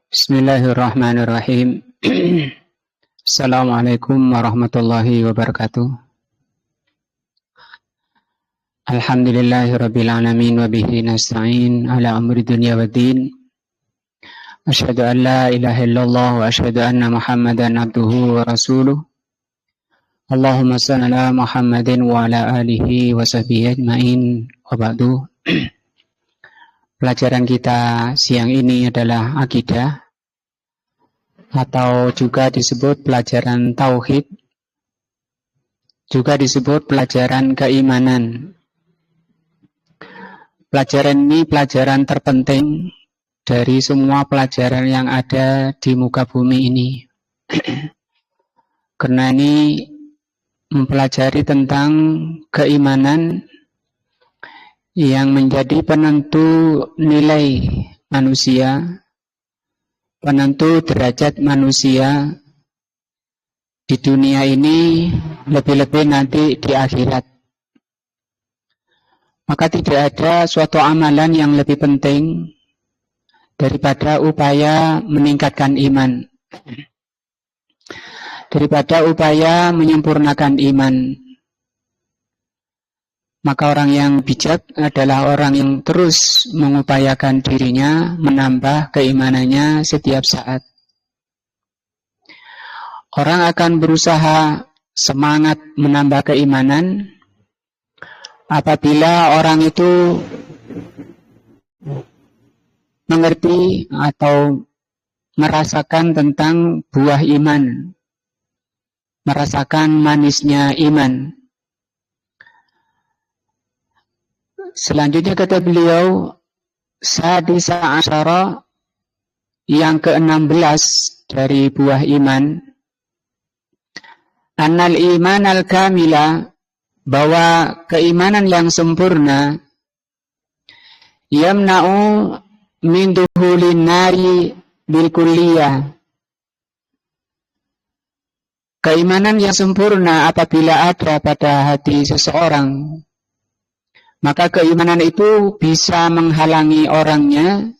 Bismillahirrahmanirrahim. Assalamualaikum warahmatullahi wabarakatuh. Alhamdulillahirabbil alamin wa bihi nasta'in ala amri dunya waddin. Asyhadu an la ilaha illallah wa asyhadu anna Muhammadan abduhu wa rasuluh. Allahumma shalli ala Muhammadin wa ala alihi wa sahbihi ajmain. Wa ba'du. Pelajaran kita siang ini adalah akidah, atau juga disebut pelajaran tauhid, juga disebut pelajaran keimanan. Pelajaran ini pelajaran terpenting dari semua pelajaran yang ada di muka bumi ini. Karena ini mempelajari tentang keimanan yang menjadi penentu nilai manusia, penentu derajat manusia di dunia ini, lebih-lebih nanti di akhirat. Maka tidak ada suatu amalan yang lebih penting daripada upaya meningkatkan iman, daripada upaya menyempurnakan iman. Maka orang yang bijak adalah orang yang terus mengupayakan dirinya menambah keimanannya setiap saat. Orang akan berusaha semangat menambah keimanan apabila orang itu mengerti atau merasakan tentang buah iman, merasakan manisnya iman. Selanjutnya kata beliau, sadisa asyara, yang ke-16 dari buah iman, annal iman al-kamila, bahwa keimanan yang sempurna, yamna'u min duhulin nari bil kulliyah. Keimanan yang sempurna apabila ada pada hati seseorang, maka keimanan itu bisa menghalangi orangnya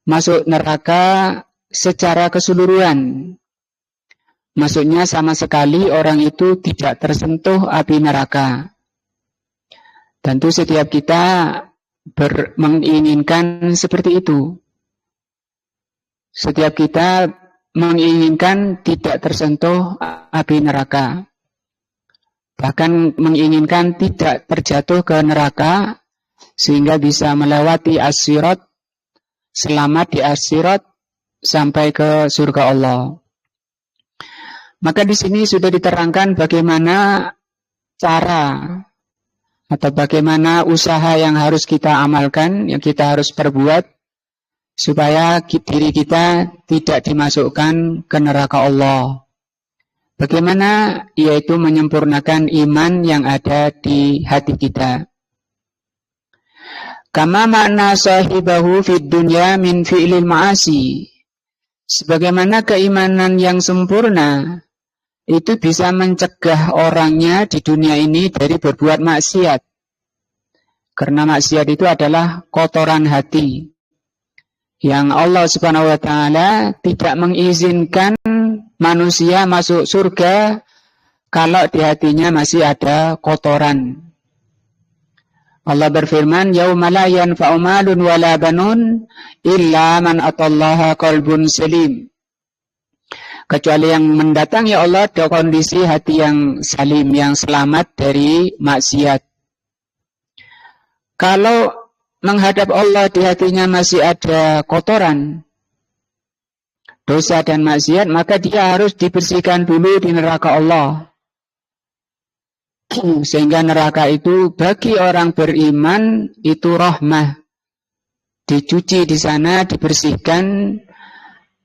masuk neraka secara keseluruhan. Maksudnya sama sekali orang itu tidak tersentuh api neraka. Tentu setiap kita menginginkan seperti itu. Setiap kita menginginkan tidak tersentuh api neraka. Bahkan menginginkan tidak terjatuh ke neraka sehingga bisa melewati as-sirat, selamat di as-sirat sampai ke surga Allah. Maka di sini sudah diterangkan bagaimana cara atau bagaimana usaha yang harus kita amalkan, yang kita harus perbuat supaya diri kita tidak dimasukkan ke neraka Allah. Bagaimana? Yaitu menyempurnakan iman yang ada di hati kita. Kama makna sahibahu fid dunya min fi'lil ma'asi. Sebagaimana keimanan yang sempurna itu bisa mencegah orangnya di dunia ini dari berbuat maksiat. Karena maksiat itu adalah kotoran hati yang Allah Subhanahu wa taala tidak mengizinkan manusia masuk surga kalau di hatinya masih ada kotoran. Allah berfirman, yauma la yanfa'u malun wala banun illa man atallaha qalbun salim. Kecuali yang mendatangi Allah di kondisi hati yang salim, yang selamat dari maksiat. Kalau menghadap Allah di hatinya masih ada kotoran, dosa dan maksiat, maka dia harus dibersihkan dulu di neraka Allah. Sehingga neraka itu bagi orang beriman itu rahmah. Dicuci di sana, dibersihkan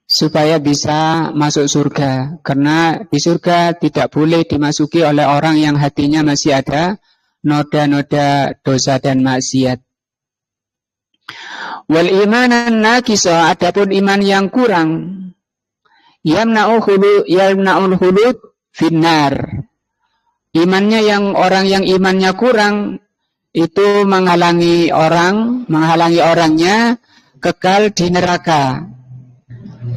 supaya bisa masuk surga. Karena di surga tidak boleh dimasuki oleh orang yang hatinya masih ada noda-noda dosa dan maksiat. Wal imanan nakisa, adapun iman yang kurang, yamna'ul khulud finnar. Imannya yang orang yang imannya kurang itu menghalangi orangnya kekal di neraka.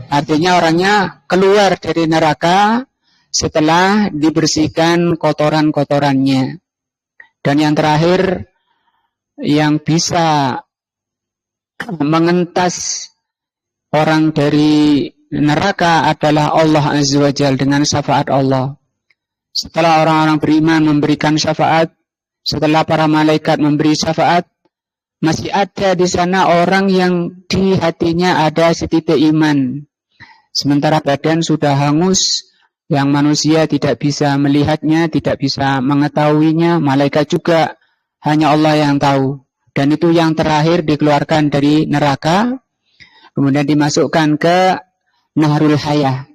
Artinya orangnya keluar dari neraka setelah dibersihkan kotoran-kotorannya. Dan yang terakhir, yang bisa mengentas orang dari neraka adalah Allah Azza wa Jalla dengan syafaat Allah. Setelah orang-orang beriman memberikan syafaat, setelah para malaikat memberi syafaat, masih ada di sana orang yang di hatinya ada setitik iman. Sementara badan sudah hangus, yang manusia tidak bisa melihatnya, tidak bisa mengetahuinya, malaikat juga, hanya Allah yang tahu. Dan itu yang terakhir dikeluarkan dari neraka, kemudian dimasukkan ke Nahrul Hayah,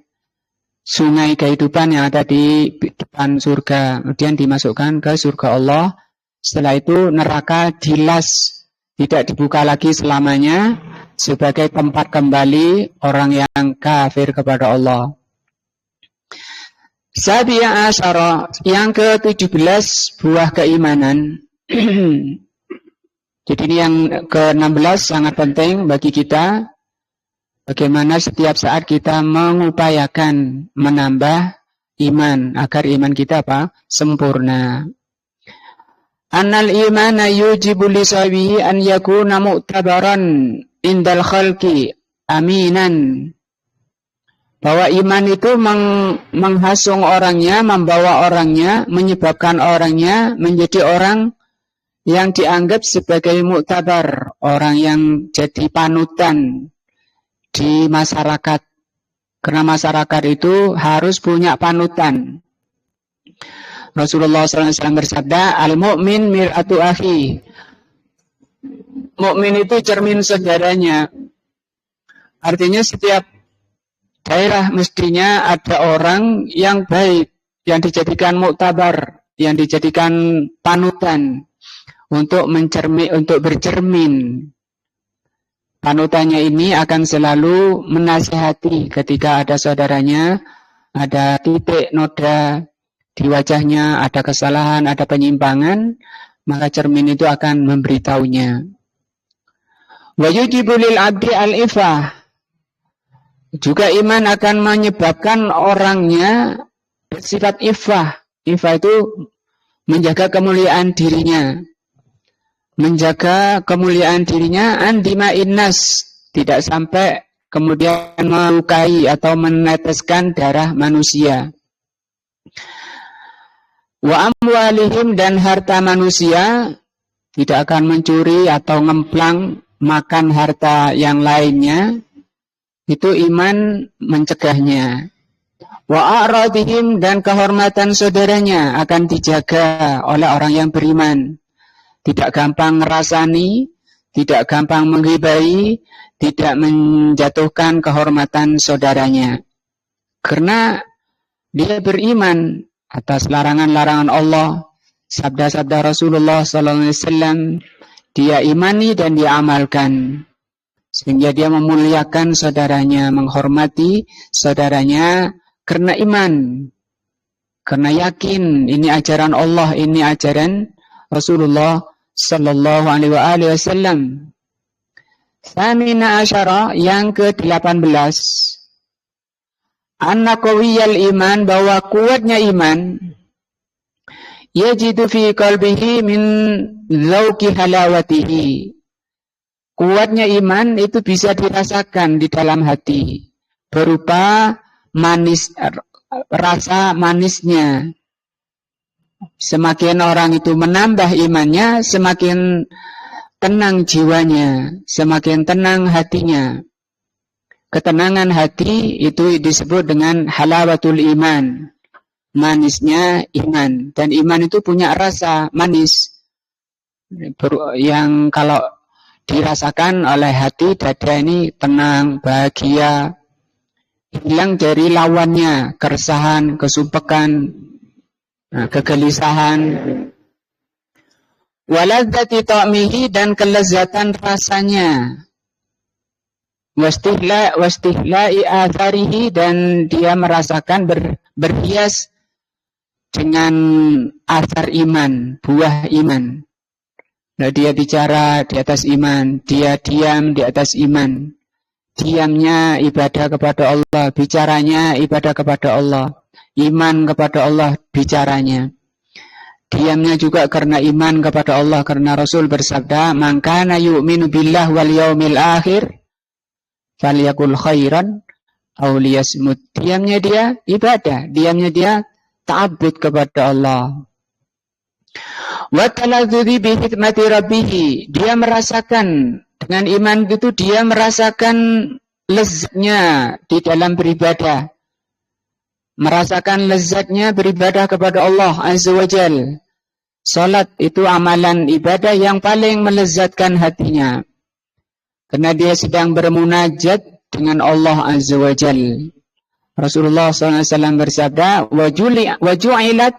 sungai kehidupan yang ada di depan surga, kemudian dimasukkan ke surga Allah. Setelah itu neraka dilas, tidak dibuka lagi selamanya, sebagai tempat kembali orang yang kafir kepada Allah. Sabi'a asyara, yang ke-17 buah keimanan. Jadi ini yang ke-16 sangat penting bagi kita. Bagaimana setiap saat kita mengupayakan menambah iman agar iman kita sempurna. Annal imana yujibu li sahibihi an yakuna mu'tabaran indal khalqi aminan. Bahwa iman itu menghasung orangnya, membawa orangnya, menyebabkan orangnya menjadi orang yang dianggap sebagai muktabar, orang yang jadi panutan di masyarakat. Karena masyarakat itu harus punya panutan. Rasulullah SAW bersabda, al-mu'min mir'atu akhi. Mukmin itu cermin saudaranya. Artinya setiap daerah mestinya ada orang yang baik, yang dijadikan muktabar, yang dijadikan panutan untuk bercermin. Panutannya ini akan selalu menasihati ketika ada saudaranya, ada titik noda di wajahnya, ada kesalahan, ada penyimpangan, maka cermin itu akan memberitahunya. Wa yujibu lil abdi al-ifah. Juga iman akan menyebabkan orangnya bersifat ifah. Ifah itu menjaga kemuliaan dirinya. Menjaga kemuliaan dirinya andima'in nas, tidak sampai kemudian melukai atau meneteskan darah manusia. Wa amwalihim, dan harta manusia, tidak akan mencuri atau ngemplang makan harta yang lainnya. Itu iman mencegahnya. Wa a'radihim, dan kehormatan saudaranya akan dijaga oleh orang yang beriman. Tidak gampang ngerasani, tidak gampang menggibai, tidak menjatuhkan kehormatan saudaranya. Karena dia beriman atas larangan-larangan Allah, sabda-sabda Rasulullah SAW, dia imani dan dia amalkan. Sehingga dia memuliakan saudaranya, menghormati saudaranya karena iman. Karena yakin ini ajaran Allah, ini ajaran Rasulullah sallallahu alaihi wasallam. Tsamina asyara, yang ke-18. Anna qawiyal iman, bahwa kuatnya iman, yajidu fi qalbihi min dzauqi halawatihi. Kuatnya iman itu bisa dirasakan di dalam hati berupa manis, rasa manisnya. Semakin orang itu menambah imannya, semakin tenang jiwanya, semakin tenang hatinya. Ketenangan hati itu disebut dengan halawatul iman, manisnya iman. Dan iman itu punya rasa manis yang kalau dirasakan oleh hati, dada ini tenang, bahagia, hilang dari lawannya, keresahan, kesumpekan, kegelisahan. Waladzati ta'mihi, dan kelezatan rasanya. Wastihla'i atharihi, dan dia merasakan berhias dengan athar iman, buah iman. Nah, dia bicara di atas iman, dia diam di atas iman. Diamnya ibadah kepada Allah, bicaranya ibadah kepada Allah. Iman kepada Allah bicaranya. Diamnya juga karena iman kepada Allah, karena Rasul bersabda, "Man kana yu'minu billah wal yaumil akhir falyakul khairan aw liyasmut." Diamnya dia ibadah, diamnya dia ta'abbud kepada Allah. Wa taladzudzi bi hikmati rabbih. Dia merasakan dengan iman itu, dia merasakan lezatnya di dalam beribadah. Merasakan lezatnya beribadah kepada Allah Azza wa Jal. Salat itu amalan ibadah yang paling melezatkan hatinya. Karena dia sedang bermunajat dengan Allah Azza wa Jal. Rasulullah SAW bersabda, "Wa ju'ilat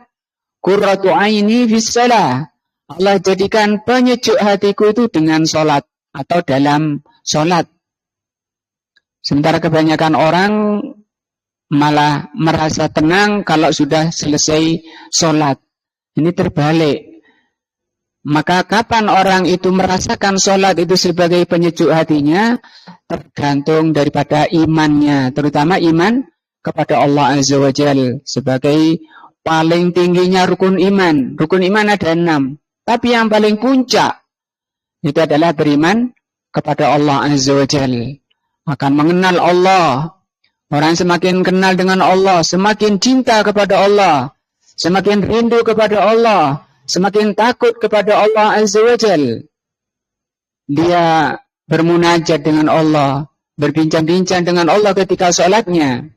qurratu aini fis shalah." Allah jadikan penyejuk hatiku itu dengan salat atau dalam salat. Sementara kebanyakan orang malah merasa tenang kalau sudah selesai sholat. Ini terbalik. Maka kapan orang itu merasakan sholat itu sebagai penyejuk hatinya, tergantung daripada imannya, terutama iman kepada Allah Azza wa Jal. Sebagai paling tingginya rukun iman. Rukun iman ada 6. Tapi yang paling puncak itu adalah beriman kepada Allah Azza wa Jal. Akan mengenal Allah. Orang semakin kenal dengan Allah, semakin cinta kepada Allah, semakin rindu kepada Allah, semakin takut kepada Allah Azza wa Jal. Dia bermunajat dengan Allah, berbincang-bincang dengan Allah ketika sholatnya.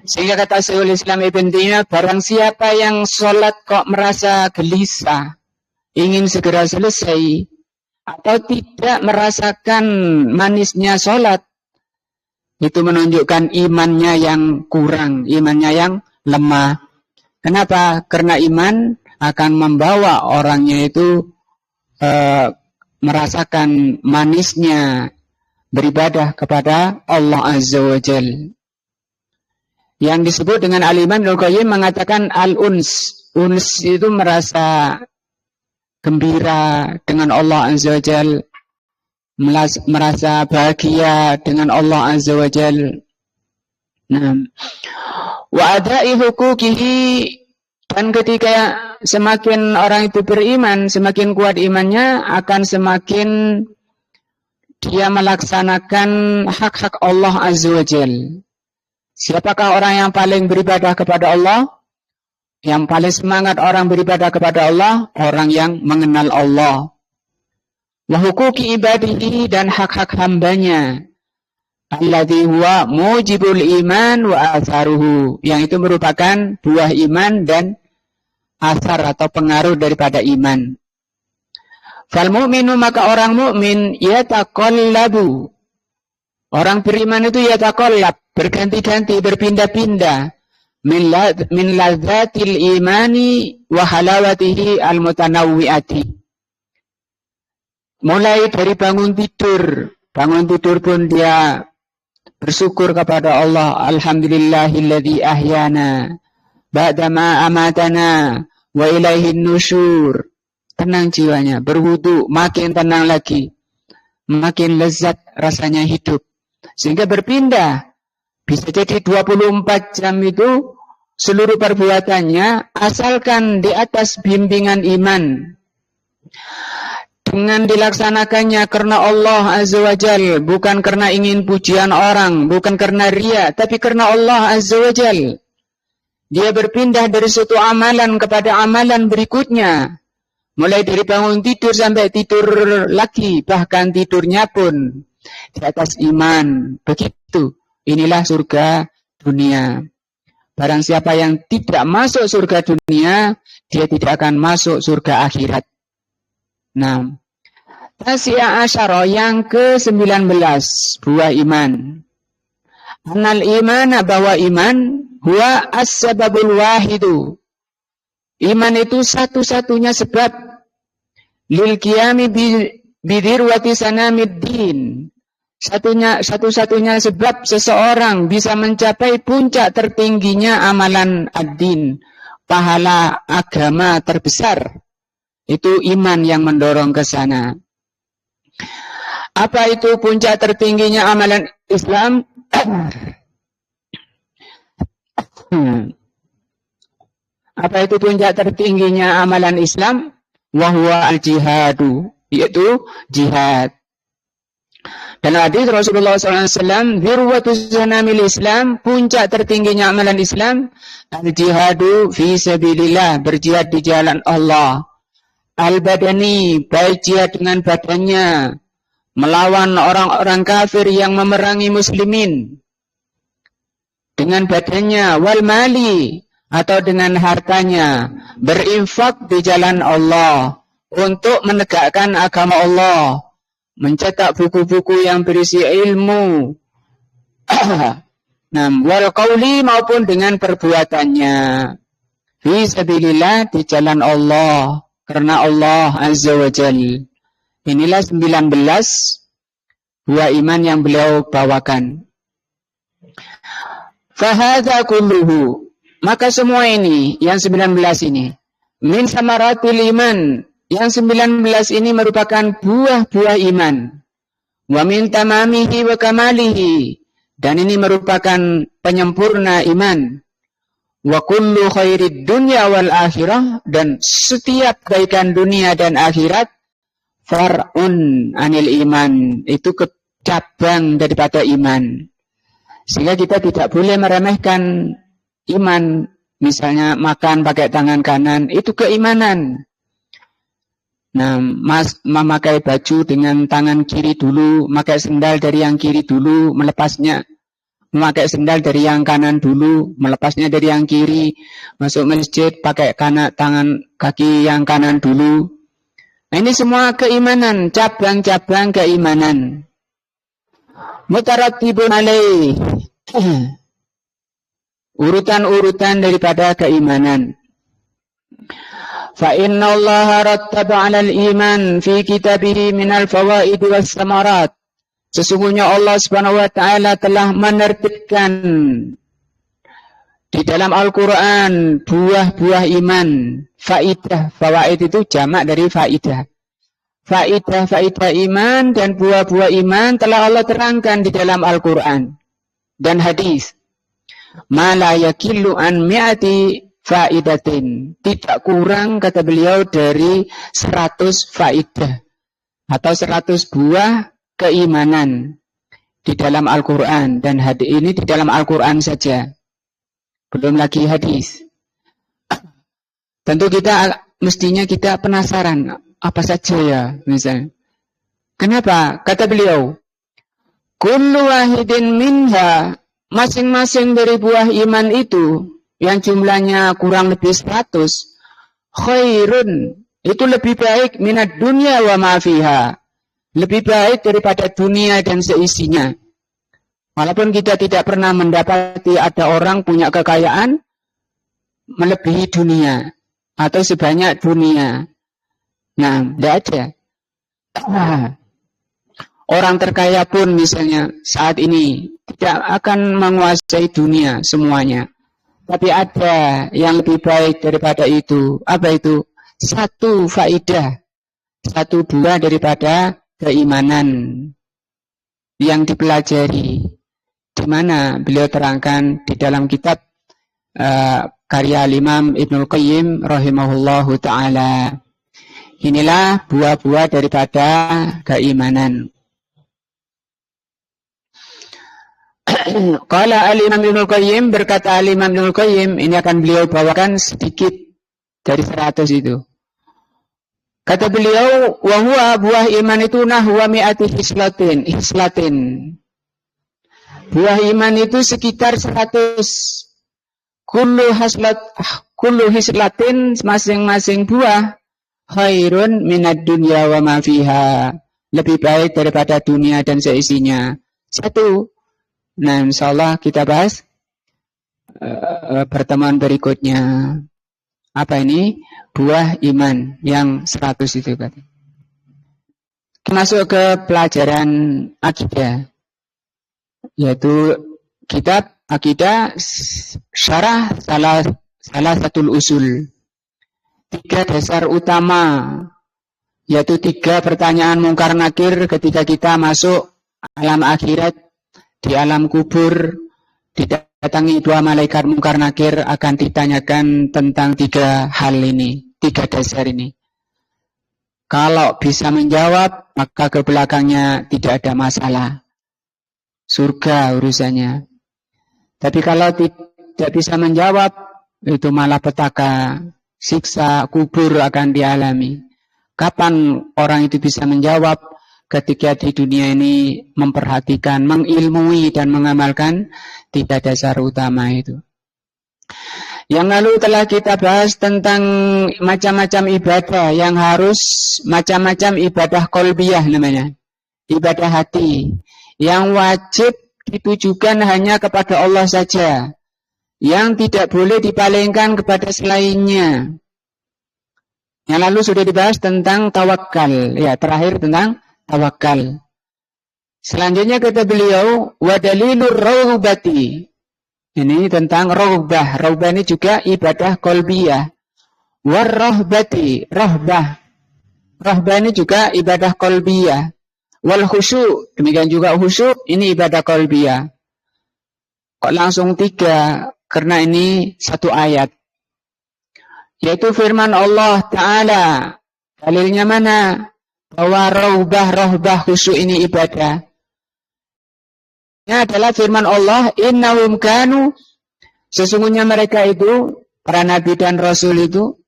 Sehingga kata Syekhul Islam Ibn Taimiyah, barang siapa yang sholat kok merasa gelisah, ingin segera selesai, atau tidak merasakan manisnya sholat, itu menunjukkan imannya yang kurang, imannya yang lemah. Kenapa? Karena iman akan membawa orangnya itu merasakan manisnya beribadah kepada Allah Azza wa Jal. Yang disebut dengan Al-Imam Ibnu Qayyim mengatakan al-uns. Uns itu merasa gembira dengan Allah Azza wa Jal, merasa bahagia dengan Allah Azza wa Jal. Nah, wa adai huquqihi, dan ketika semakin orang itu beriman, semakin kuat imannya, akan semakin dia melaksanakan hak-hak Allah Azza wa Jal. Siapakah orang yang paling beribadah kepada Allah? Yang paling semangat orang beribadah kepada Allah? Orang yang mengenal Allah. Wa huquqi ibadihi, dan hak-hak hambanya. Alladzi huwa mujibul iman wa atharuhu, yang itu merupakan buah iman dan asar atau pengaruh daripada iman. Fal mu'minu, maka orang mukmin yataqallabu. Orang beriman itu yataqallab, berganti-ganti, berpindah-pindah. Min ladzatil imani wa halawatihi al-mutanawwi'ati. Mulai dari bangun tidur pun dia bersyukur kepada Allah. Alhamdulillahilladzi ahyana ba'dama amatana wa ilaihin nusyur. Tenang jiwanya, berwudu, makin tenang lagi, makin lezat rasanya hidup. Sehingga berpindah. Bisa jadi 24 jam itu seluruh perbuatannya asalkan di atas bimbingan iman. Dengan dilaksanakannya karena Allah Azza wa Jal, bukan karena ingin pujian orang, bukan karena riya, tapi karena Allah Azza wa Jal. Dia berpindah dari suatu amalan kepada amalan berikutnya. Mulai dari bangun tidur sampai tidur lagi, bahkan tidurnya pun di atas iman. Begitu. Inilah surga dunia. Barang siapa yang tidak masuk surga dunia, dia tidak akan masuk surga akhirat. Nah, Tasya asyara, yang ke-19, buah iman. Anal imana, bahwa iman huwa as-sababul wahidu. Iman itu satu-satunya sebab lil qiyami bidirwati sanamiddin. Satu-satunya sebab seseorang bisa mencapai puncak tertingginya amalan ad-din, pahala agama terbesar. Itu iman yang mendorong ke sana. Apa itu puncak tertingginya amalan Islam? Apa itu puncak tertingginya amalan Islam? Wahwa al-jihadu, yaitu jihad. Dan hadis Rasulullah SAW, "Zirwatu sanamil Islam", puncak tertingginya amalan Islam, al-jihadu fi sabilillah, berjihad di jalan Allah. Al-badani, baik jihad dengan badannya, melawan orang-orang kafir yang memerangi muslimin dengan badannya, wal mali, atau dengan hartanya, berinfak di jalan Allah untuk menegakkan agama Allah, mencetak buku-buku yang berisi ilmu, wal qauli, maupun dengan perbuatannya, fi sabilillah, di jalan Allah, karena Allah Azza wa Jalla. Inilah 19 buah iman yang beliau bawakan. Fahadha kulluhu, maka semua ini, yang 19 ini, min samaratil iman, yang 19 ini merupakan buah-buah iman. Wa min tamamihi wa kamalihi, dan ini merupakan penyempurna iman. Wa kullu khairid dunya wal akhirah, dan setiap kebaikan dunia dan akhirat, far'un anil iman, itu cabang daripada iman. Sehingga kita tidak boleh meremehkan iman. Misalnya makan pakai tangan kanan, itu keimanan. Nah, memakai baju dengan tangan kiri dulu, memakai sendal dari yang kiri dulu, melepasnya. Memakai sendal dari yang kanan dulu, melepasnya dari yang kiri. Masuk masjid pakai tangan kaki yang kanan dulu. Nah, ini semua keimanan, cabang-cabang keimanan. Mutarattibun alaih, urutan-urutan daripada keimanan. Fa inna Allah rattaba 'alal iman fi kitabihi minal fawaid was samarat. Sesungguhnya Allah Subhanahu wa taala telah menerbitkan di dalam Al-Qur'an buah-buah iman. Faidah, fawaid itu jamak dari faidah. Faidah iman dan buah-buah iman telah Allah terangkan di dalam Al-Qur'an dan hadis. Ma la yakillu an mi'ati faidatin, tidak kurang, kata beliau, dari 100 faidah atau 100 buah keimanan di dalam Al-Quran. Dan hadis ini di dalam Al-Quran saja, belum lagi hadis. Tentu mestinya kita penasaran, apa saja ya misalnya. Kenapa? Kata beliau, kullu wahidin minha, masing-masing dari buah iman itu yang jumlahnya kurang lebih 100, khairun, itu lebih baik, minad dunya wa ma fiha, lebih baik daripada dunia dan seisinya. Walaupun kita tidak pernah mendapati ada orang punya kekayaan melebihi dunia atau sebanyak dunia. Nah, tidak ada. Orang terkaya pun misalnya saat ini tidak akan menguasai dunia semuanya. Tapi ada yang lebih baik daripada itu. Apa itu? Satu faidah, satu buah daripada keimanan yang dipelajari. Di mana beliau terangkan di dalam kitab karya Imam Ibnul Qayyim rahimahullahu ta'ala. Inilah buah-buah daripada keimanan. Qala al-Imam Ibnul Qayyim, berkata al-Imam Ibnul Qayyim, ini akan beliau bawakan sedikit dari 100 itu. Kata beliau, wa huwa, buah iman itu nahwa mi'ati hislatin. Buah iman itu sekitar 100. Kullu hislatin, masing-masing buah, khairun minad dunya wa ma fiha, lebih baik daripada dunia dan seisinya. Satu. Nah, insyaallah kita bahas pertemuan berikutnya. Apa ini? Buah iman yang 100 itu. Masuk ke pelajaran akidah, yaitu kitab akidah syarah salah satu usul. 3 dasar utama, yaitu 3 pertanyaan mungkar nakir ketika kita masuk alam akhirat. Di alam kubur didatangi 2 malaikat mungkar nakir, akan ditanyakan tentang 3 hal ini, 3 dasar ini. Kalau bisa menjawab, maka ke belakangnya tidak ada masalah. Surga urusannya. Tapi kalau tidak bisa menjawab, itu malah petaka, siksa kubur akan dialami. Kapan orang itu bisa menjawab? Ketika di dunia ini memperhatikan, mengilmui dan mengamalkan 3 dasar utama itu. Yang lalu telah kita bahas tentang macam-macam ibadah yang harus, macam-macam ibadah qalbiyah namanya. Ibadah hati. Yang wajib ditujukan hanya kepada Allah saja. Yang tidak boleh dipalingkan kepada selainnya. Yang lalu sudah dibahas tentang tawakal. Ya, terakhir tentang tawakal. Selanjutnya kata beliau, wa dalilur raghbati. Ini tentang raghbah. Raghbah ini juga ibadah qalbiyah. War rahbati, rahbah. Rahbah ini juga ibadah qalbiyah. Wal khusyu', demikian juga khusyuk, ini ibadah qalbiyah. Kok langsung 3? Karena ini 1 ayat. Yaitu firman Allah Ta'ala. Dalilnya mana? Bahwa rahbah, khusyuk ini ibadah. Ini adalah firman Allah, innahum kanu, sesungguhnya mereka itu, para nabi dan rasul itu,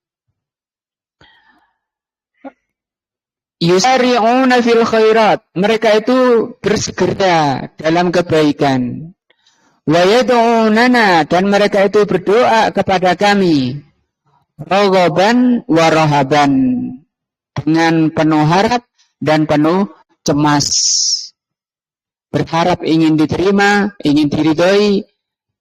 yusari'una fil khairat, mereka itu bersegera dalam kebaikan. Wa yad'unana, dan mereka itu berdoa kepada kami, raghaban wa rahaban, dengan penuh harap dan penuh cemas. Berharap ingin diterima, ingin diridhoi,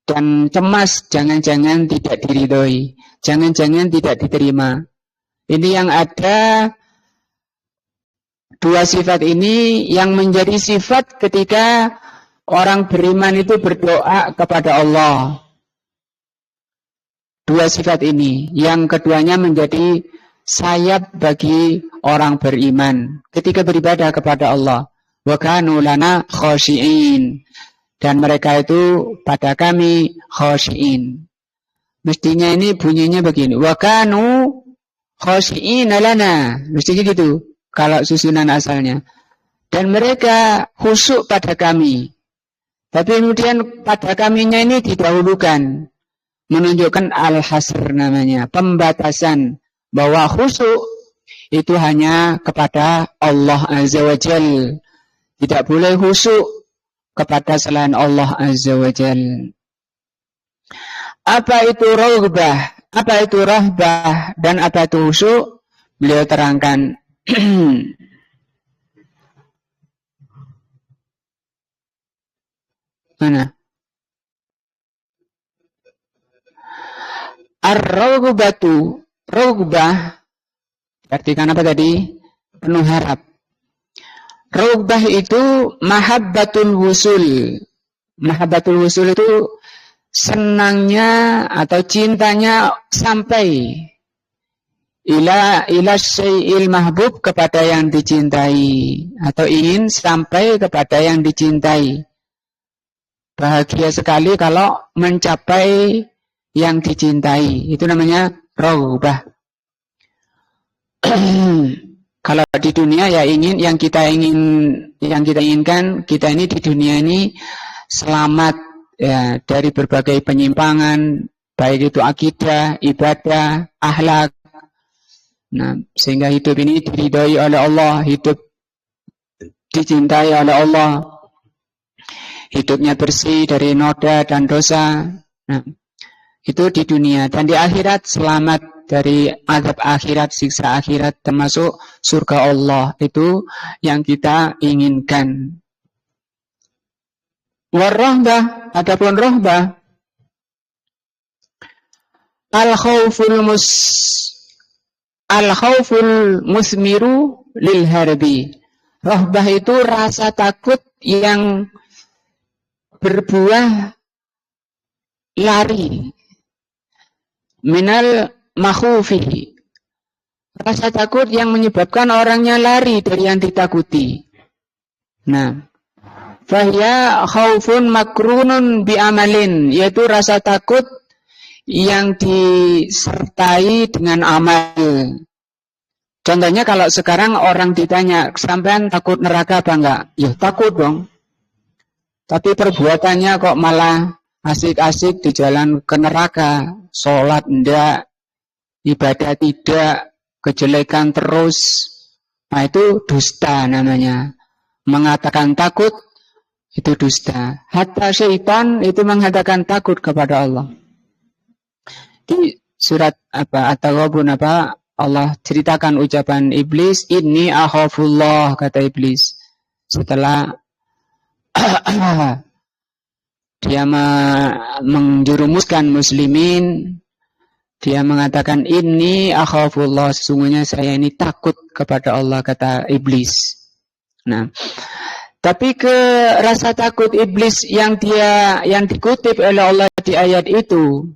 dan cemas jangan-jangan tidak diridhoi, jangan-jangan tidak diterima. Ini yang ada 2 sifat ini yang menjadi sifat ketika orang beriman itu berdoa kepada Allah. 2 sifat ini, yang keduanya menjadi sayap bagi orang beriman ketika beribadah kepada Allah. Wa kanu lana khashi'in, dan mereka itu pada kami khashi'in. Mestinya ini bunyinya begini, wa kanu khashi'in lana, mestinya gitu kalau susunan asalnya. Dan mereka khusyuk pada kami. Tapi kemudian pada kaminya ini didahulukan, menunjukkan al-hasr namanya, pembatasan bahwa khusyuk itu hanya kepada Allah Azza wa Jalla. Tidak boleh khusyuk kepada selain Allah Azza wa Jalla. Apa itu raghbah? Apa itu rahbah? Dan apa itu khusyuk? Beliau terangkan. Mana? Ar-raghbatu, raghbah, artikan apa tadi? Penuh harap. Raghbah itu mahabbatul wusul. Mahabbatul wusul itu senangnya atau cintanya sampai ila syai'il mahbub, kepada yang dicintai, atau ingin sampai kepada yang dicintai. Bahagia sekali kalau mencapai yang dicintai. Itu namanya raghbah. Kalau di dunia ya ingin yang kita inginkan, kita ini di dunia ini selamat ya dari berbagai penyimpangan, baik itu akidah, ibadah, akhlak. Nah, sehingga hidup ini diridhai oleh Allah, hidup dicintai oleh Allah. Hidupnya bersih dari noda dan dosa. Nah, itu di dunia, dan di akhirat selamat dari azab akhirat, siksa akhirat, termasuk surga Allah. Itu yang kita inginkan. Warahbah, adapun rahbah, al-khawful musmiru lil harbi. Rahbah itu rasa takut yang berbuah lari minal makhufi, Rasa takut yang menyebabkan orangnya lari dari yang ditakuti. Nah, fahya khaufun makrunun bi'amalin, yaitu rasa takut yang disertai dengan amal. Contohnya kalau sekarang orang ditanya, sampean takut neraka apa enggak? Ya takut dong. Tapi perbuatannya kok malah asik-asik di jalan ke neraka. Sholat enggak, ibadah tidak, kejelekan terus. Nah itu dusta namanya. Mengatakan takut itu dusta. Hatta syaitan itu mengatakan takut kepada Allah. Di surat At-Taghabun Allah ceritakan ucapan iblis, inni akhafullah, kata iblis. Setelah dia menjerumuskan muslimin, dia mengatakan inni akhafullah, sesungguhnya saya ini takut kepada Allah, kata iblis. Nah, tapi ke rasa takut iblis yang dikutip oleh Allah di ayat itu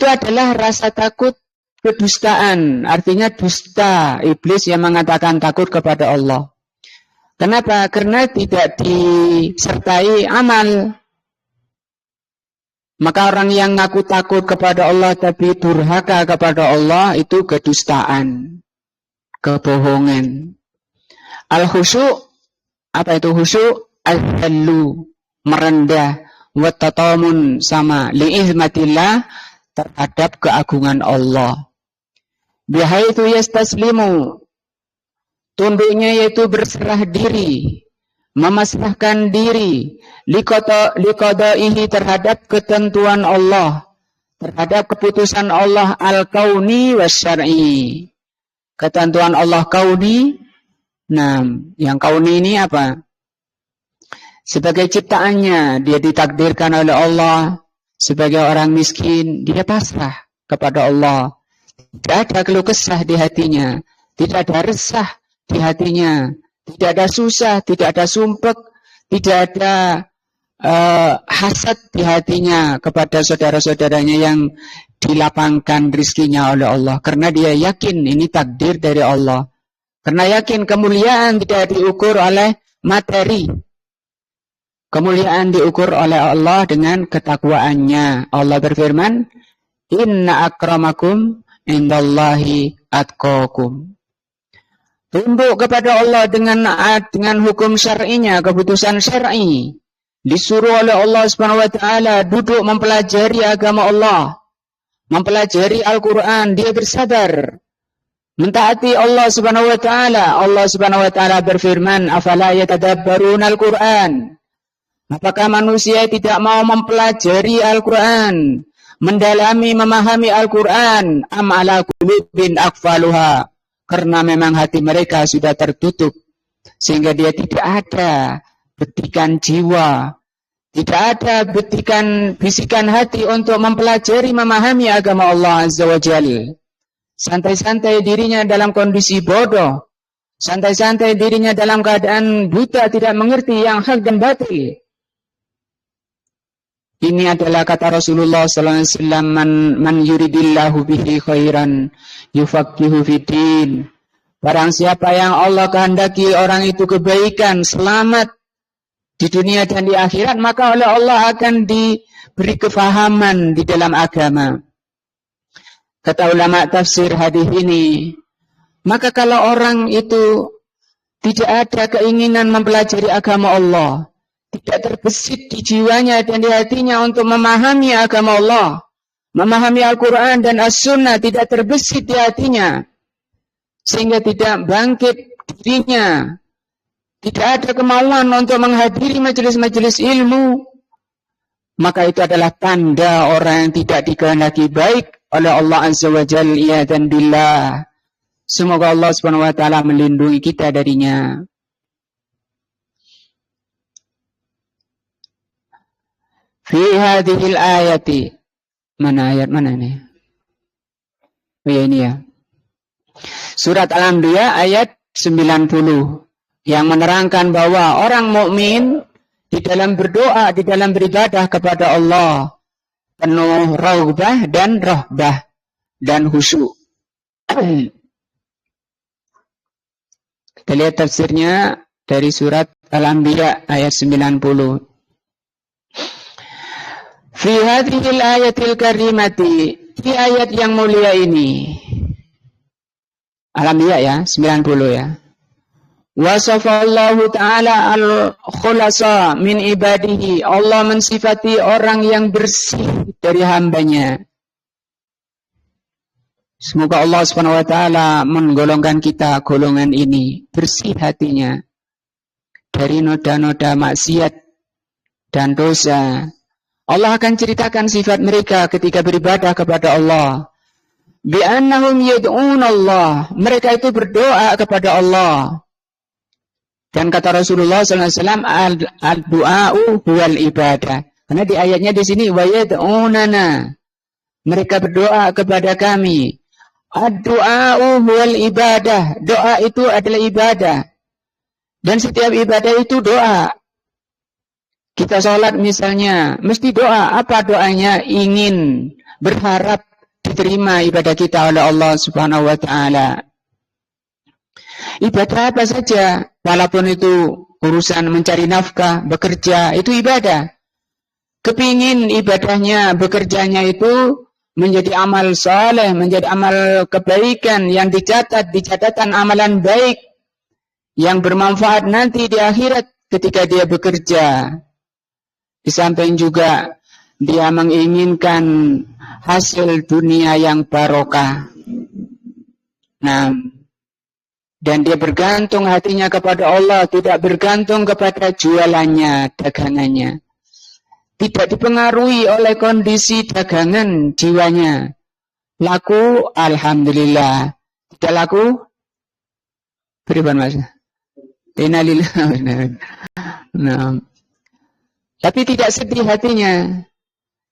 adalah rasa takut kedustaan, artinya dusta iblis yang mengatakan takut kepada Allah. Kenapa? Karena tidak disertai amal. Maka orang yang ngaku takut kepada Allah tapi durhaka kepada Allah itu kedustaan, kebohongan. Al-khusyu', apa itu khusyu'? Al-hallu, merendah. Wattatamun, sama li'izmatillah, terhadap keagungan Allah. Bihaitsu yastaslimu, tunduknya yaitu berserah diri, memasrahkan diri, liqada'ihi, terhadap ketentuan Allah, terhadap keputusan Allah al-kauni wasyar'i. Ketentuan Allah kauni. Nah, yang kauni ini apa? Sebagai ciptaannya, dia ditakdirkan oleh Allah sebagai orang miskin, dia pasrah kepada Allah. Tidak ada keluh kesah di hatinya, tidak ada resah di hatinya, tidak ada susah, tidak ada sumpek, tidak ada hasad di hatinya kepada saudara-saudaranya yang dilapangkan rizkinya oleh Allah. Karena dia yakin ini takdir dari Allah. Karena yakin kemuliaan tidak diukur oleh materi. Kemuliaan diukur oleh Allah dengan ketakwaannya. Allah berfirman, inna akramakum indallahi atqakum. Tunduk kepada Allah dengan hukum syar'inya, keputusan syar'i. Disuruh oleh Allah Subhanahu wa taala duduk mempelajari agama Allah, mempelajari Al-Qur'an, dia bersabar. Mentaati Allah Subhanahu wa taala. Allah Subhanahu wa taala berfirman, afala yatadabbaruna al-Qur'an? Apakah manusia tidak mau mempelajari Al-Quran, mendalami, memahami Al-Quran? Am ala qulubin aqfaluha, karena memang hati mereka sudah tertutup, sehingga dia tidak ada betikan jiwa, tidak ada bisikan hati untuk mempelajari, memahami agama Allah Azza wa Jalla. Santai-santai dirinya dalam kondisi bodoh, santai-santai dirinya dalam keadaan buta, tidak mengerti yang hak dan batil. Ini adalah kata Rasulullah sallallahu alaihi wasallam, man yuridillahu bihi khairan yufaqihu fiddin. Barang siapa yang Allah kehendaki orang itu kebaikan, selamat di dunia dan di akhirat, maka oleh Allah akan diberi kefahaman di dalam agama. Kata ulama tafsir hadis ini, maka kalau orang itu tidak ada keinginan mempelajari agama Allah, tidak terbesit di jiwanya dan di hatinya untuk memahami agama Allah, memahami Al-Quran dan As-Sunnah, tidak terbesit di hatinya, sehingga tidak bangkit dirinya, tidak ada kemauan untuk menghadiri majelis-majelis ilmu, maka itu adalah tanda orang yang tidak dikehendaki baik oleh Allah Azza wa Jalla, iyadzan billah. Semoga Allah Subhanahu wa taala melindungi kita darinya. Fi hadhil ayati, mana ayat mana ini? Oh ya, ini ya. Surat Al-Anbiya ayat 90 yang menerangkan bahwa orang mukmin di dalam berdoa, di dalam beribadah kepada Allah penuh raghbah dan rahbah dan khusyuk. Kita lihat tafsirnya dari surat Al-Anbiya ayat 90. Fi hadhil ayatil karimati, di ayat yang mulia ini. Al-Anbiya ya, 90 ya. Wasafallahu ta'ala al-khulasa min ibadihi. Allah mensifati orang yang bersih dari hambanya. Semoga Allah Subhanahu wa taala menggolongkan kita golongan ini bersih hatinya dari noda-noda maksiat dan dosa. Allah akan ceritakan sifat mereka ketika beribadah kepada Allah. Bi annahum yad'un Allah. Mereka itu berdoa kepada Allah. Dan kata Rasulullah SAW, al-du'a'u huwal ibadah. Karena di ayatnya di sini wa yad'unana. Mereka berdoa kepada kami. Ad-du'a'u huwal ibadah. Doa itu adalah ibadah. Dan setiap ibadah itu doa. Kita sholat misalnya, mesti doa. Apa doanya? Ingin, berharap diterima ibadah kita oleh Allah Subhanahu wa ta'ala. Ibadah apa saja, walaupun itu urusan mencari nafkah, bekerja, itu ibadah. Kepingin ibadahnya, bekerjanya itu menjadi amal saleh, menjadi amal kebaikan yang dicatat di catatan amalan baik yang bermanfaat nanti di akhirat ketika dia bekerja. Di samping juga dia menginginkan hasil dunia yang barokah. Nah, dan dia bergantung hatinya kepada Allah, tidak bergantung kepada jualannya, dagangannya. Tidak dipengaruhi oleh kondisi dagangan jiwanya. Laku, alhamdulillah. Tidak laku, beriban mas. Innalillah. Nah. Tapi tidak sedih hatinya,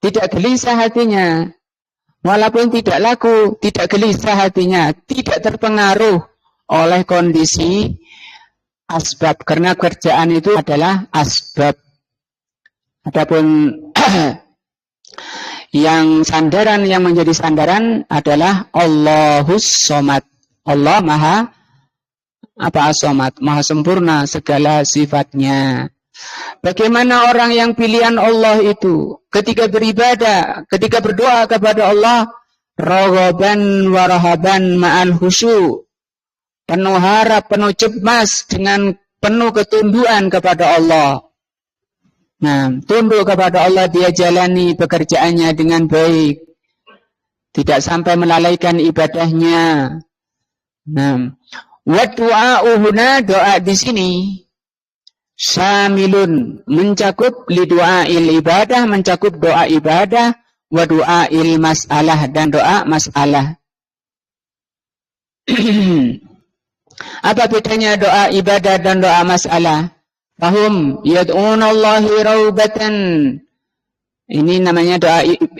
tidak gelisah hatinya. Walaupun tidak laku, tidak gelisah hatinya, tidak terpengaruh oleh kondisi asbab. Karena kerjaan itu adalah asbab. Adapun yang sandaran, yang menjadi sandaran adalah Allahus Somad. Allah maha as-Somad, maha sempurna segala sifatnya. Bagaimana orang yang pilihan Allah itu ketika beribadah, ketika berdoa kepada Allah, raghaban wa rahaban ma'al khusyu', penuh harap, penuh cemas dengan penuh ketundukan kepada Allah. Nah, tunduk kepada Allah, dia jalani pekerjaannya dengan baik. Tidak sampai melalaikan ibadahnya. Nah, wa du'a'u huna, doa di sini syamilun, mencakup li du'a'il ibadah, mencakup doa ibadah, wa du'a'il mas'alah, dan doa masalah. Apa bedanya doa ibadah dan doa masalah? Fahum yad'unallahi raubatan. Ini namanya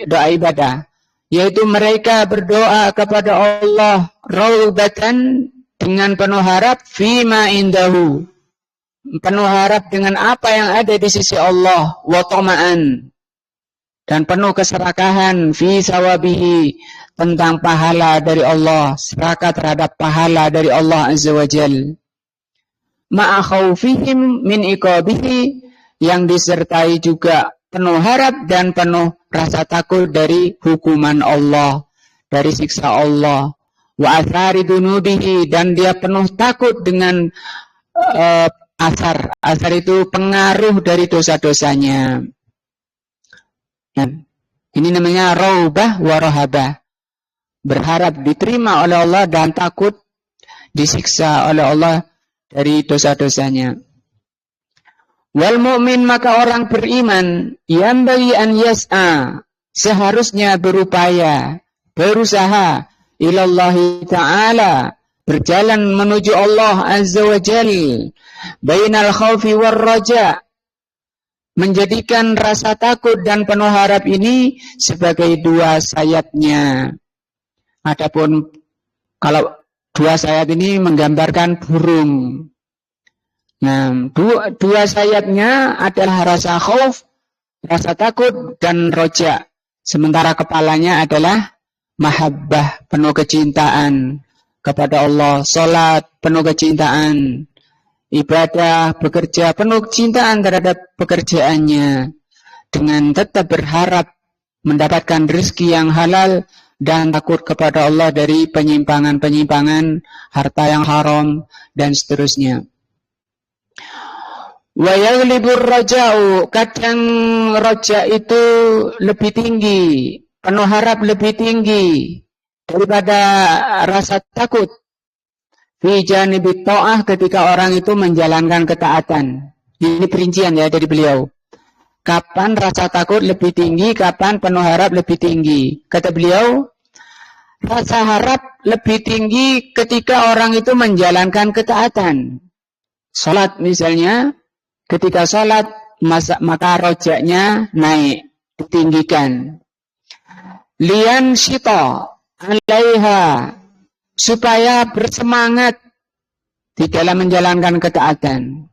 doa ibadah. Yaitu mereka berdoa kepada Allah raubatan, dengan penuh harap, fima indahu, penuh harap dengan apa yang ada di sisi Allah, wa tama'an, dan penuh keserakahan, fi sawabihi, tentang pahala dari Allah, serakah terhadap pahala dari Allah Azza wa Jal. Ma'a khawfihim min iqabihi, yang disertai juga penuh harap dan penuh rasa takut dari hukuman Allah, dari siksa Allah. Wa athari dunubihi, dan dia penuh takut dengan asar. Asar itu pengaruh dari dosa-dosanya. Ini namanya raubah wa rahabah. Berharap diterima oleh Allah dan takut disiksa oleh Allah dari dosa-dosanya. Wal mu'min, maka orang beriman, yambagi an yas'a, seharusnya berupaya, berusaha, ilallahi ta'ala, berjalan menuju Allah Azza wa Jal, bainal khawfi war raja, menjadikan rasa takut dan penuh harap ini sebagai dua sayapnya. Adapun kalau dua sayap ini menggambarkan burung. Nah, dua sayapnya adalah rasa khauf, rasa takut, dan roja. Sementara kepalanya adalah mahabbah, penuh kecintaan. kepada Allah, salat penuh kecintaan, ibadah, bekerja penuh kecintaan terhadap pekerjaannya, dengan tetap berharap mendapatkan rezeki yang halal dan takut kepada Allah dari penyimpangan-penyimpangan, harta yang haram, dan seterusnya. Wa yaghlibur raja'u, kadang raja itu lebih tinggi, penuh harap lebih tinggi daripada rasa takut. Fi janibit ta'ah, ketika orang itu menjalankan ketaatan. Ini perincian ya dari beliau. Kapan rasa takut lebih tinggi, kapan penuh harap lebih tinggi. Kata beliau, rasa harap lebih tinggi ketika orang itu menjalankan ketaatan. Salat misalnya, ketika salat maka rojaknya naik, ditinggikan. Lian syita alaiha, supaya bersemangat di dalam menjalankan ketaatan.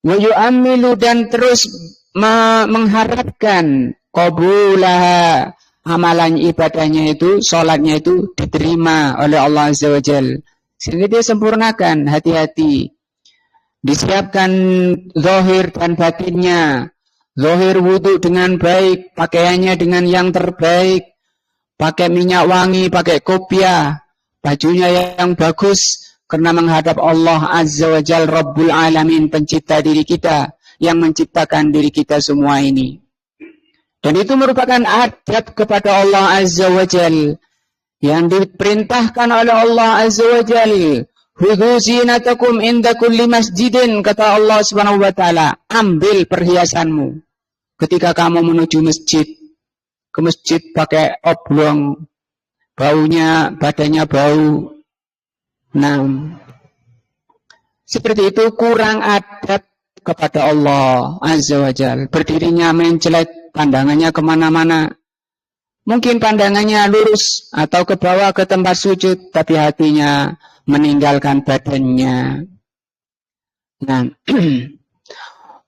Wa yu'ammilu, dan terus mengharapkan qabulaha, amalan ibadahnya itu, salatnya itu diterima oleh Allah Azza wa Jalla. Sehingga dia sempurnakan, hati-hati. Disiapkan zahir dan batinnya. Zahir wudu dengan baik, pakaiannya dengan yang terbaik, pakai minyak wangi, pakai kopiah, bajunya yang bagus, karena menghadap Allah Azza wa Jalla, Rabbul Alamin, pencipta diri kita, yang menciptakan diri kita semua ini. Dan itu merupakan adab kepada Allah Azza wa Jalla, yang diperintahkan oleh Allah Azza wa Jalla. Khudhu zinatakum inda kulli masjidin, kata Allah Subhanahu wa taala, ambil perhiasanmu ketika kamu menuju masjid. Ke masjid pakai oblong, baunya, badannya bau. Nah, seperti itu kurang adab kepada Allah Azza wa Jalla. Berdirinya mencelat, pandangannya kemana-mana. Mungkin pandangannya lurus atau ke bawah ke tempat sujud, tapi hatinya meninggalkan badannya. Nah,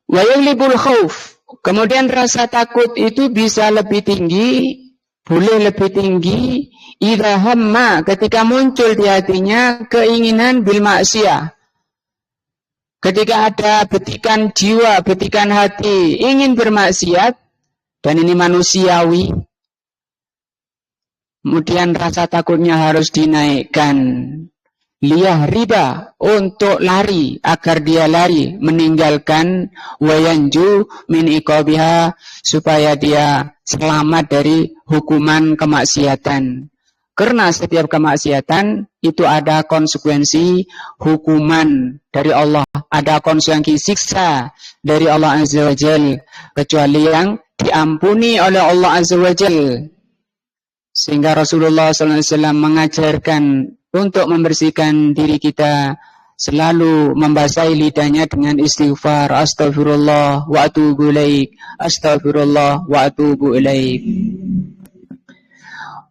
wa yulibul khauf, kemudian rasa takut itu bisa lebih tinggi, boleh lebih tinggi, idza hamma, ketika muncul di hatinya keinginan bil maksiyah. Ketika ada betikan jiwa, betikan hati ingin bermaksiat, dan ini manusiawi, kemudian rasa takutnya harus dinaikkan. Liyah riba, untuk lari, agar dia lari, meninggalkan wayanju min iqabiha, supaya dia selamat dari hukuman kemaksiatan. Karena setiap kemaksiatan itu ada konsekuensi hukuman dari Allah, ada konsekuensi siksa dari Allah Azza wa Jalla, kecuali yang diampuni oleh Allah Azza wa Jalla. Sehingga Rasulullah SAW mengajarkan untuk membersihkan diri kita, selalu membasahi lidahnya dengan istighfar, astagfirullah wa atubu ilaik, astagfirullah wa atubu ilaik.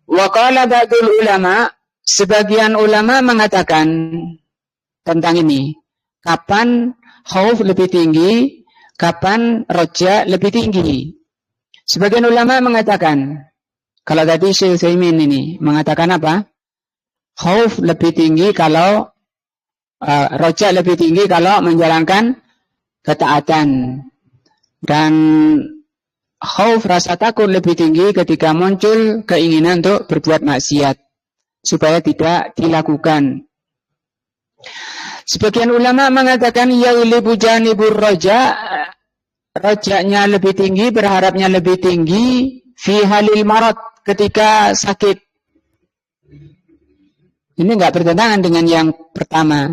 Wa qala ba'dul ulama, sebagian ulama mengatakan tentang ini, kapan khauf lebih tinggi, kapan roja lebih tinggi. Sebagian ulama mengatakan, kalau tadi Syekh Utsaimin ini mengatakan apa? Khauf lebih tinggi kalau roja lebih tinggi kalau menjalankan ketaatan, dan khauf, rasa takut, lebih tinggi ketika muncul keinginan untuk berbuat maksiat supaya tidak dilakukan. Sebagian ulama mengatakan yaulibu janibur roja, rojaknya lebih tinggi, berharapnya lebih tinggi fi halil marad, ketika sakit. Ini enggak bertentangan dengan yang pertama.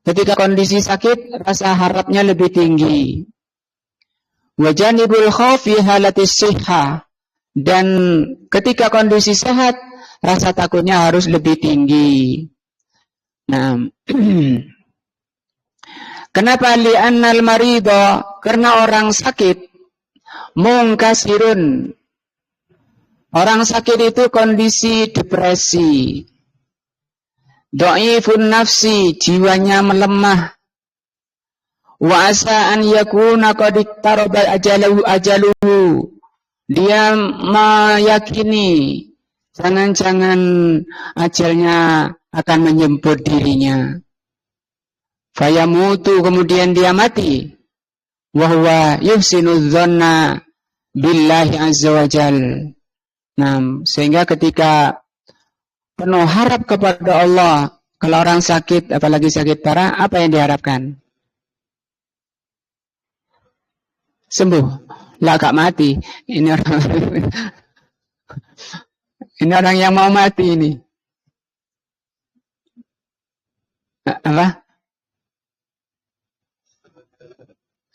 Ketika kondisi sakit, rasa harapnya lebih tinggi. Wa janibul khauf fi halatis sihha, dan ketika kondisi sehat, rasa takutnya harus lebih tinggi. Nah, kenapa? Li'annal marida, karena orang sakit, mungkasirun, orang sakit itu kondisi depresi, dhaifun nafsi, jiwanya melemah, wa asa an yakuna qad iktaraba ajaluhu, dia meyakini jangan-jangan ajalnya akan menjemput dirinya. Fayamutu, kemudian dia mati. Wa huwa yuhsinu dzanna billahi azza wa jal. Nah, sehingga ketika penuh harap kepada Allah, kalau orang sakit, apalagi sakit parah, apa yang diharapkan? Sembuh. Lah gak mati. Ini orang ini orang yang mau mati ini. Apa?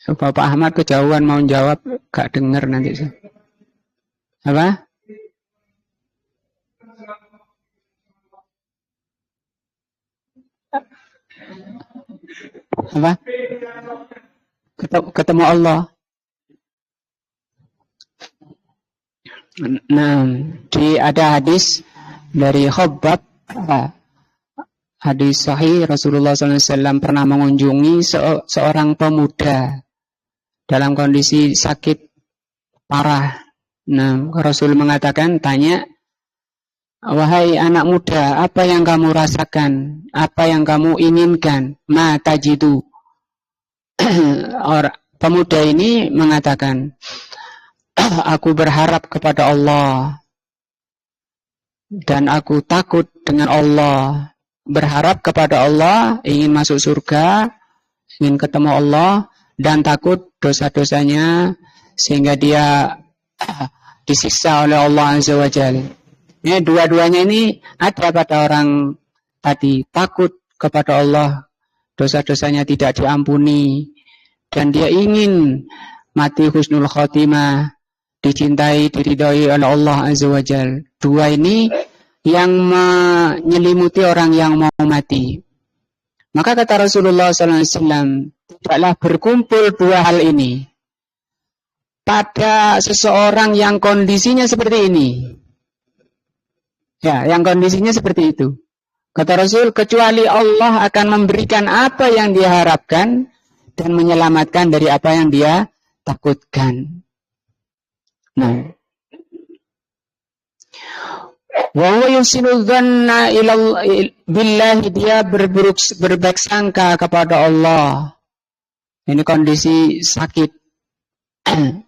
Bapak Ahmad kejauhan mau jawab, gak dengar nanti. Apa? Apa? Ketemu Allah. Nah, ada hadis dari Khabbab, hadis sahih, Rasulullah SAW pernah mengunjungi seorang pemuda dalam kondisi sakit parah. Nah, Rasul mengatakan, tanya, wahai anak muda, apa yang kamu rasakan? Apa yang kamu inginkan? Ma tajidu. Pemuda ini mengatakan, aku berharap kepada Allah dan aku takut dengan Allah. Berharap kepada Allah, ingin masuk surga, ingin ketemu Allah, dan takut dosa-dosanya sehingga dia disiksa oleh Allah Azza wa Jalla. Ini dua-duanya ini ada pada orang tadi, takut kepada Allah, dosa-dosanya tidak diampuni, dan dia ingin mati husnul khotimah, dicintai, diridhoi oleh Allah Azza wa Jalla. Dua ini yang menyelimuti orang yang mau mati. Maka kata Rasulullah SAW, tidaklah berkumpul dua hal ini pada seseorang yang kondisinya seperti ini. Ya, yang kondisinya seperti itu. Kata Rasul, kecuali Allah akan memberikan apa yang dia harapkan dan menyelamatkan dari apa yang dia takutkan. Nah, wa huwa yusinu dzanna billahi, dia berbaik sangka kepada Allah. Ini kondisi sakit.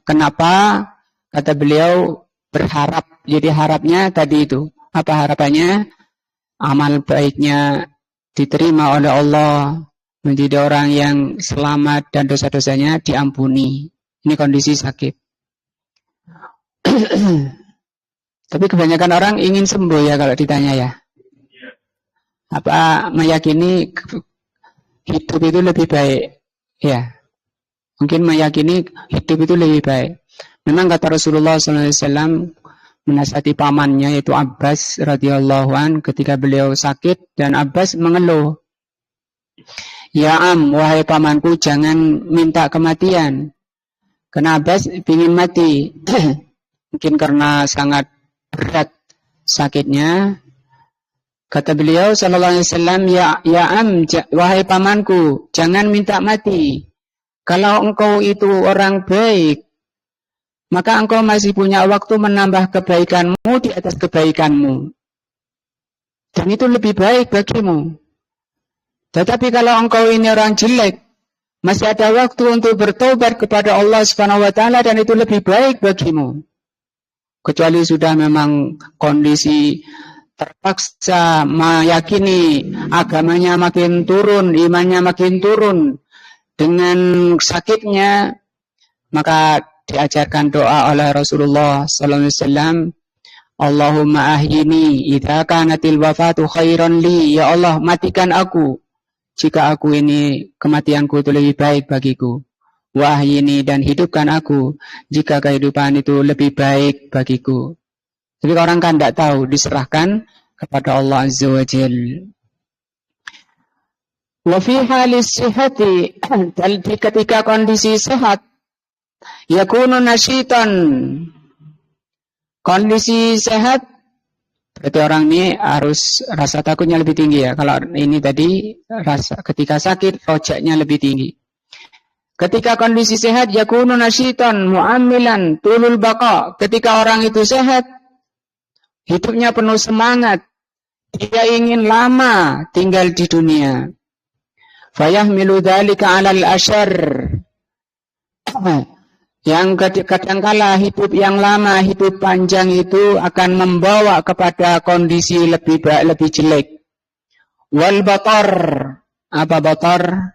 Kenapa? Kata beliau berharap. Jadi harapnya tadi itu. Apa harapannya? Amal baiknya diterima oleh Allah, menjadi orang yang selamat dan dosa-dosanya diampuni. Ini kondisi sakit. Tapi kebanyakan orang ingin sembuh ya kalau ditanya ya. Apa meyakini hidup itu lebih baik? Ya. Mungkin meyakini hidup itu lebih baik. Memang kata Rasulullah SAW menasihati pamannya yaitu Abbas radhiyallahu an ketika beliau sakit dan Abbas mengeluh. Ya wahai pamanku, jangan minta kematian. Karena Abbas ingin mati. Mungkin karena sangat berat sakitnya. Kata beliau sallallahu alaihi wasallam, wahai pamanku, jangan minta mati. Kalau engkau itu orang baik, maka engkau masih punya waktu menambah kebaikanmu di atas kebaikanmu. Dan itu lebih baik bagimu. Tetapi kalau engkau ini orang jelek, masih ada waktu untuk bertobat kepada Allah Subhanahu wa taala dan itu lebih baik bagimu. Kecuali sudah memang kondisi terpaksa meyakini agamanya makin turun, imannya makin turun dengan sakitnya, maka diajarkan doa oleh Rasulullah sallallahu alaihi wasallam, Allahumma ahyini idza kanatil wafatu khairan li, ya Allah matikan aku jika aku ini kematianku itu lebih baik bagiku. Wa ahyini, dan hidupkan aku jika kehidupan itu lebih baik bagiku. Tapi orang kan tidak tahu, diserahkan kepada Allah Azza wa Jalla. Wa fi halis sihhati, ketika kondisi sehat, yakunu nasyitan, kondisi sehat, berarti orang ini harus rasa takutnya lebih tinggi ya. Kalau ini tadi rasa ketika sakit rojaknya lebih tinggi. Ketika kondisi sehat, yakunu nasyitan mu'amilan tulul baqa, ketika orang itu sehat, hidupnya penuh semangat, Dia ingin lama tinggal di dunia. Fayahmilu dzalika 'alal asyar. Yang kadangkala hidup yang lama, hidup panjang itu akan membawa kepada kondisi lebih jelek. Wal batar. Apa batar?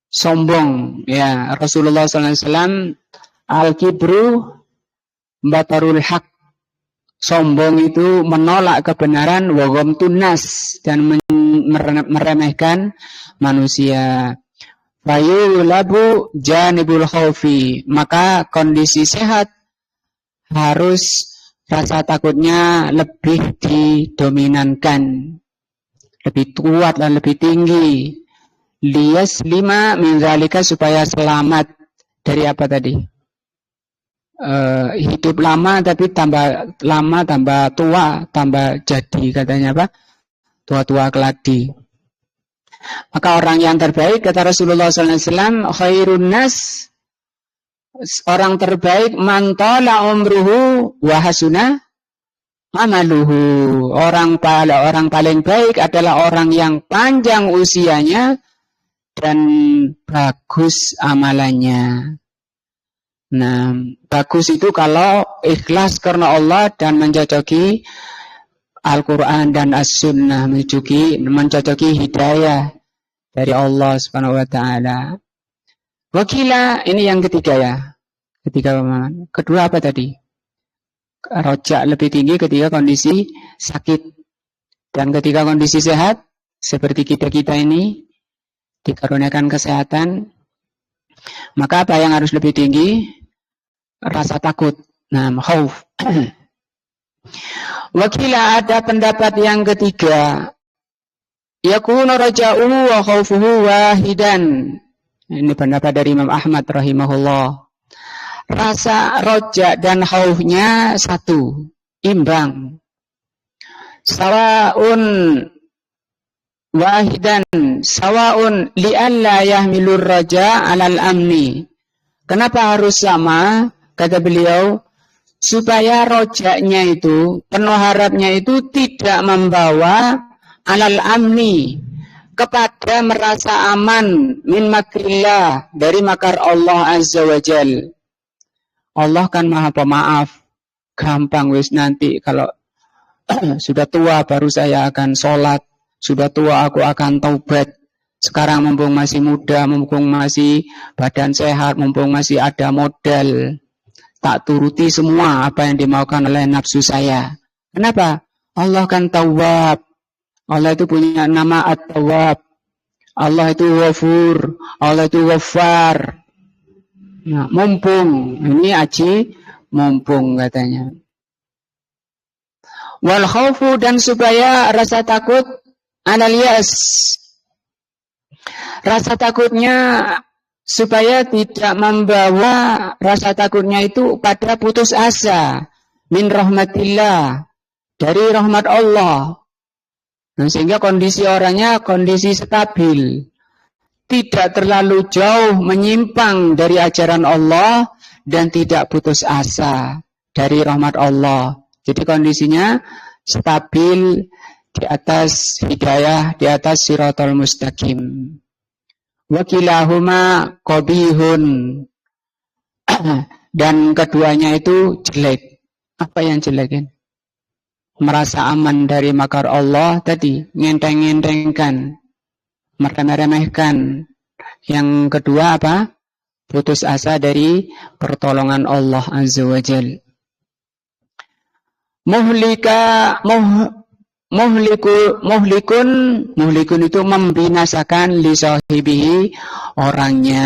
Sombong. Ya, Rasulullah SAW, al-kibru batarul haq. Sombong itu menolak kebenaran, wa ghamtun nas, dan meremehkan manusia. Fayulabu janibul khaufi. Maka kondisi sehat harus rasa takutnya lebih didominankan, lebih kuat dan lebih tinggi. Liyas 5 min zalika, supaya selamat dari apa tadi? Hidup lama tapi tambah lama tambah tua, tambah jadi, katanya apa? Tua-tua keladi. Maka orang yang terbaik, kata Rasulullah SAW, khairun nas, orang terbaik, man tala umruhu wa hasuna amaluhu. Orang paling baik adalah orang yang panjang usianya dan bagus amalannya. Nah, bagus itu kalau ikhlas karena Allah dan mencocoki Al-Quran dan As-Sunnah, mencocoki hidayah dari Allah Subhanahu wa Ta'ala. Wakila, ini yang ketiga ya. Kedua apa tadi? Rojak lebih tinggi ketika kondisi sakit. Dan ketika kondisi sehat, seperti kita-kita ini, dikaruniakan kesehatan, maka apa yang harus lebih tinggi? Rasa takut. Nah, khauf. Wakila, ada pendapat yang ketiga, yakunu raja'uhu wa khaufuhu wahidan. Ini pendapat dari Imam Ahmad rahimahullah. Rasa roja dan khaufnya satu, imbang. Sawaun wahidan, sawaun li'alla yahmilur raja 'alal amni. Kenapa harus sama? Kata beliau, supaya rojaknya itu, penuh harapnya itu tidak membawa alal amni, kepada merasa aman, min makrillah, dari makar Allah Azza wa Jal. Allah kan maha pemaaf, gampang wis nanti kalau sudah tua baru saya akan sholat, sudah tua aku akan taubat. Sekarang mumpung masih muda, mumpung masih badan sehat, mumpung masih ada modal, tak turuti semua apa yang dimaukan oleh nafsu saya. Kenapa? Allah kan Tawwab. Allah itu punya nama At-Tawwab. Allah itu Ghafur. Allah itu Ghaffar. Nah, mumpung. Ini aji mumpung katanya. Wal khaufu, dan supaya rasa takut anal yas. Rasa takutnya supaya tidak membawa rasa takutnya itu pada putus asa min rahmatillah, dari rahmat Allah. Nah, sehingga kondisi orangnya kondisi stabil, tidak terlalu jauh menyimpang dari ajaran Allah dan tidak putus asa dari rahmat Allah. Jadi kondisinya stabil di atas hidayah, di atas siratal mustaqim. Wakilahuma qabihun. Dan keduanya itu jelek. Apa yang jelek ini? Merasa aman dari makar Allah tadi, ngenteng-ngentengkan, meremehkan. Yang kedua apa? Putus asa dari pertolongan Allah Azza wa Jal. Muhlikun itu membinasakan li sahibihi, orangnya.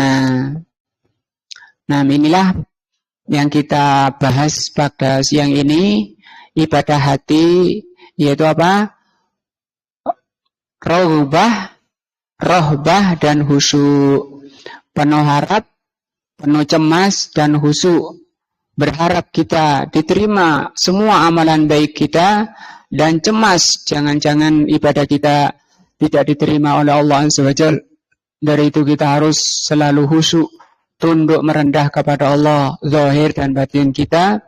Nah, inilah yang kita bahas pada siang ini, ibadah hati, yaitu apa? Rohbah dan khusyuk. Penuh harap, penuh cemas dan khusyuk. Berharap kita diterima semua amalan baik kita, dan cemas jangan-jangan ibadah kita tidak diterima oleh Allah Azza wa Jalla. Dari itu kita harus selalu khusyuk, tunduk merendah kepada Allah, zahir dan batin kita.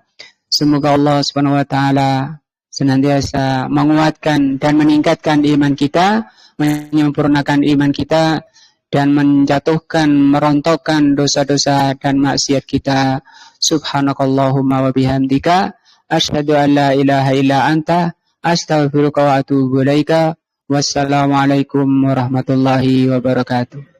Semoga Allah Subhanahu wa taala senantiasa menguatkan dan meningkatkan iman kita, menyempurnakan iman kita, dan menjatuhkan, merontokkan dosa-dosa dan maksiat kita. Subhanakallahumma wa bihamdika asyhadu an la ilaha illa anta astaghfiruka wa atubu ilaika. Wassalamualaikum warahmatullahi wabarakatuh.